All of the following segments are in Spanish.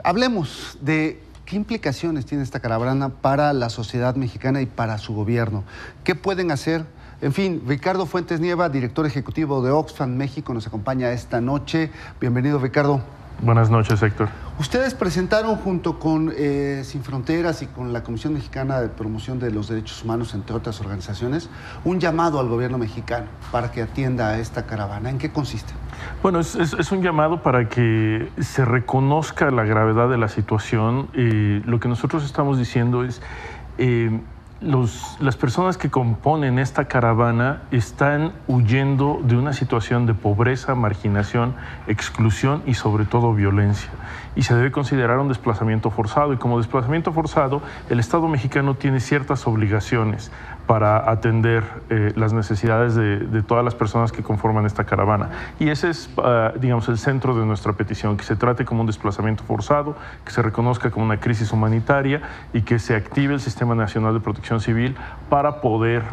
Hablemos de qué implicaciones tiene esta caravana para la sociedad mexicana y para su gobierno. ¿Qué pueden hacer? En fin, Ricardo Fuentes Nieva, director ejecutivo de Oxfam México, nos acompaña esta noche. Bienvenido, Ricardo. Buenas noches, Héctor. Ustedes presentaron junto con Sin Fronteras y con la Comisión Mexicana de Promoción de los Derechos Humanos, entre otras organizaciones, un llamado al gobierno mexicano para que atienda a esta caravana. ¿En qué consiste? Bueno, es un llamado para que se reconozca la gravedad de la situación. Lo que nosotros estamos diciendo es las personas que componen esta caravana están huyendo de una situación de pobreza, marginación, exclusión y sobre todo violencia. Y se debe considerar un desplazamiento forzado. Y como desplazamiento forzado, el Estado mexicano tiene ciertas obligaciones para atender las necesidades de todas las personas que conforman esta caravana. Y ese es, digamos, el centro de nuestra petición, que se trate como un desplazamiento forzado, que se reconozca como una crisis humanitaria y que se active el Sistema Nacional de Protección Civil para poder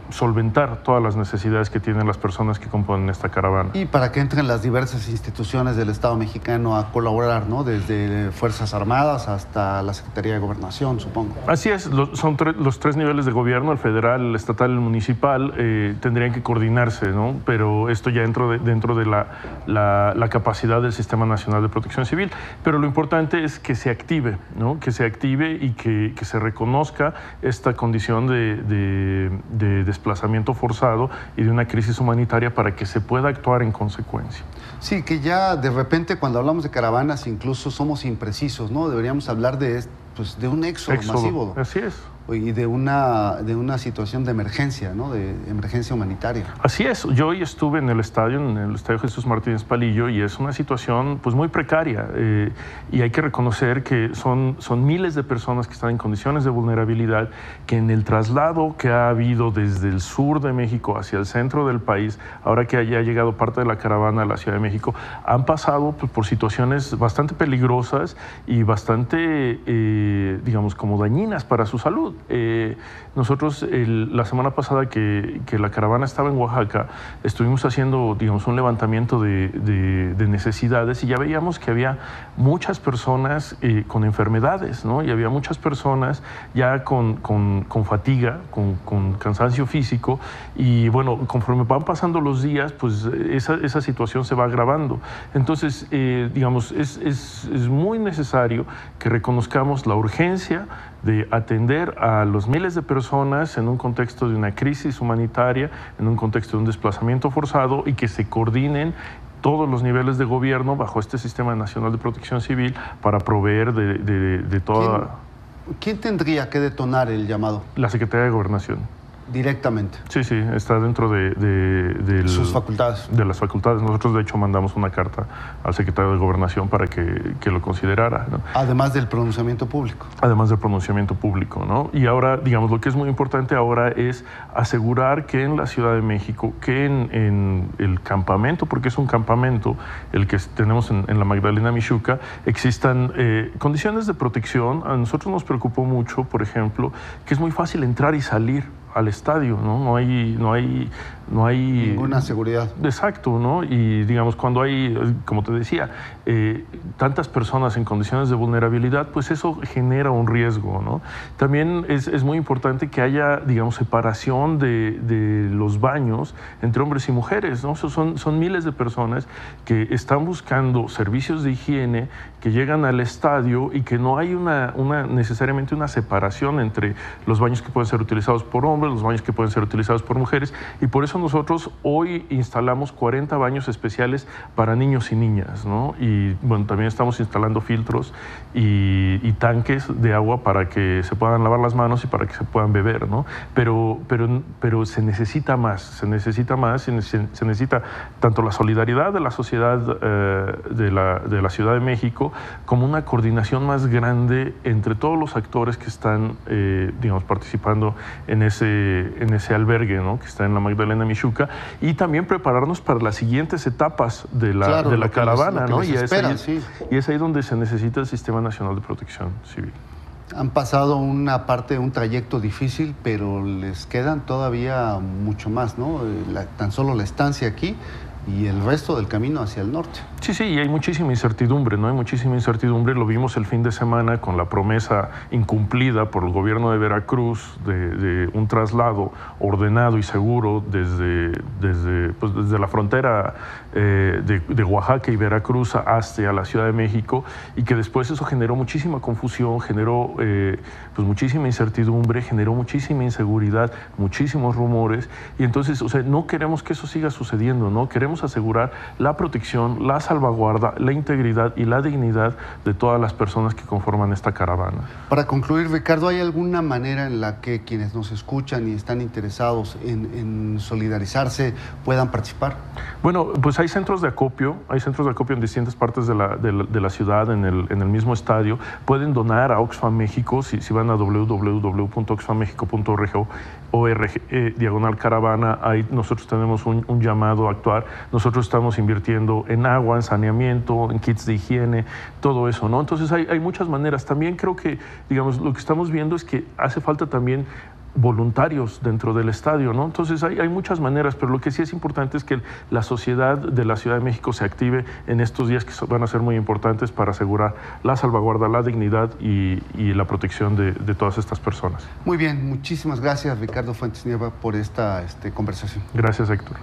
solventar todas las necesidades que tienen las personas que componen esta caravana. Y para que entren las diversas instituciones del Estado mexicano a colaborar, ¿no? Desde Fuerzas Armadas hasta la Secretaría de Gobernación, supongo. Así es, son los tres niveles de gobierno, el federal, el estatal y el municipal, tendrían que coordinarse, ¿no? Pero esto ya dentro de la capacidad del Sistema Nacional de Protección Civil. Pero lo importante es que se active, ¿no? Que se active y que se reconozca esta condición de desplazamiento forzado y de una crisis humanitaria para que se pueda actuar en consecuencia. Sí, que ya de repente cuando hablamos de caravanas incluso somos imprecisos, ¿no? Deberíamos hablar de un éxodo masivo. Así es. Y de una situación de emergencia, ¿no? De emergencia humanitaria. Así es. Yo hoy estuve en el estadio Jesús Martínez Palillo, y es una situación pues muy precaria. Y hay que reconocer que son miles de personas que están en condiciones de vulnerabilidad, que en el traslado que ha habido desde el sur de México hacia el centro del país, ahora que haya llegado parte de la caravana a la Ciudad de México, han pasado pues, por situaciones bastante peligrosas y bastante, digamos, como dañinas para su salud. Nosotros la semana pasada que la caravana estaba en Oaxaca, estuvimos haciendo, digamos, un levantamiento de necesidades y ya veíamos que había muchas personas con enfermedades, ¿no? Y había muchas personas ya con fatiga, con cansancio físico, y bueno, conforme van pasando los días, pues esa situación se va agravando. Entonces, digamos, es muy necesario que reconozcamos la urgencia de atender a los miles de personas en un contexto de una crisis humanitaria, en un contexto de un desplazamiento forzado, y que se coordinen todos los niveles de gobierno bajo este Sistema Nacional de Protección Civil para proveer de toda... ¿Quién tendría que detonar el llamado? La Secretaría de Gobernación. Directamente. Sí, está dentro de sus facultades. De las facultades. Nosotros, de hecho, mandamos una carta al secretario de Gobernación para que lo considerara, ¿no? Además del pronunciamiento público. Además del pronunciamiento público, ¿no? Y ahora, digamos, lo que es muy importante ahora es asegurar que en la Ciudad de México, que en el campamento, porque es un campamento el que tenemos en la Magdalena Mixhuca, existan condiciones de protección. A nosotros nos preocupó mucho, por ejemplo, que es muy fácil entrar y salir al estadio, ¿no? No hay ninguna seguridad. Exacto, ¿no? Y digamos, cuando hay, como te decía, tantas personas en condiciones de vulnerabilidad, pues eso genera un riesgo, ¿no? También es muy importante que haya, digamos, separación de los baños entre hombres y mujeres, ¿no? Son miles de personas que están buscando servicios de higiene, que llegan al estadio y que no hay necesariamente una separación entre los baños que pueden ser utilizados por hombres, los baños que pueden ser utilizados por mujeres, y por eso nosotros hoy instalamos 40 baños especiales para niños y niñas, ¿no? Y bueno, también estamos instalando filtros y tanques de agua para que se puedan lavar las manos y para que se puedan beber, ¿no? Pero se necesita más y se necesita tanto la solidaridad de la sociedad de la Ciudad de México como una coordinación más grande entre todos los actores que están, digamos, participando en ese albergue, ¿no? Que está en la Magdalena Mixhuca, y también prepararnos para las siguientes etapas de la caravana, ¿no? Y es ahí donde se necesita el Sistema Nacional de Protección Civil. Han pasado un trayecto difícil, pero les quedan todavía mucho más, ¿no? Tan solo la estancia aquí y el resto del camino hacia el norte. Sí, sí, y hay muchísima incertidumbre, ¿no? Hay muchísima incertidumbre. Lo vimos el fin de semana con la promesa incumplida por el gobierno de Veracruz de un traslado ordenado y seguro desde la frontera de Oaxaca y Veracruz hacia la Ciudad de México, y que después eso generó muchísima confusión, generó pues muchísima incertidumbre, generó muchísima inseguridad, muchísimos rumores, y entonces, o sea, no queremos que eso siga sucediendo, ¿no? Queremos asegurar la protección, la salvaguarda, la integridad y la dignidad de todas las personas que conforman esta caravana. Para concluir, Ricardo, ¿hay alguna manera en la que quienes nos escuchan y están interesados en solidarizarse puedan participar? Bueno, pues hay centros de acopio en distintas partes de la ciudad, en el mismo estadio. Pueden donar a Oxfam México si van a www.oxfammexico.org/caravana. Ahí nosotros tenemos un llamado a actuar. Nosotros estamos invirtiendo en agua, en saneamiento, en kits de higiene, todo eso, ¿no? Entonces hay muchas maneras. También creo que, digamos, lo que estamos viendo es que hace falta también voluntarios dentro del estadio, ¿no? Entonces hay muchas maneras, pero lo que sí es importante es que la sociedad de la Ciudad de México se active en estos días que van a ser muy importantes para asegurar la salvaguarda, la dignidad y la protección de todas estas personas. Muy bien, muchísimas gracias, Ricardo Fuentes Nieva, por esta conversación. Gracias, Héctor.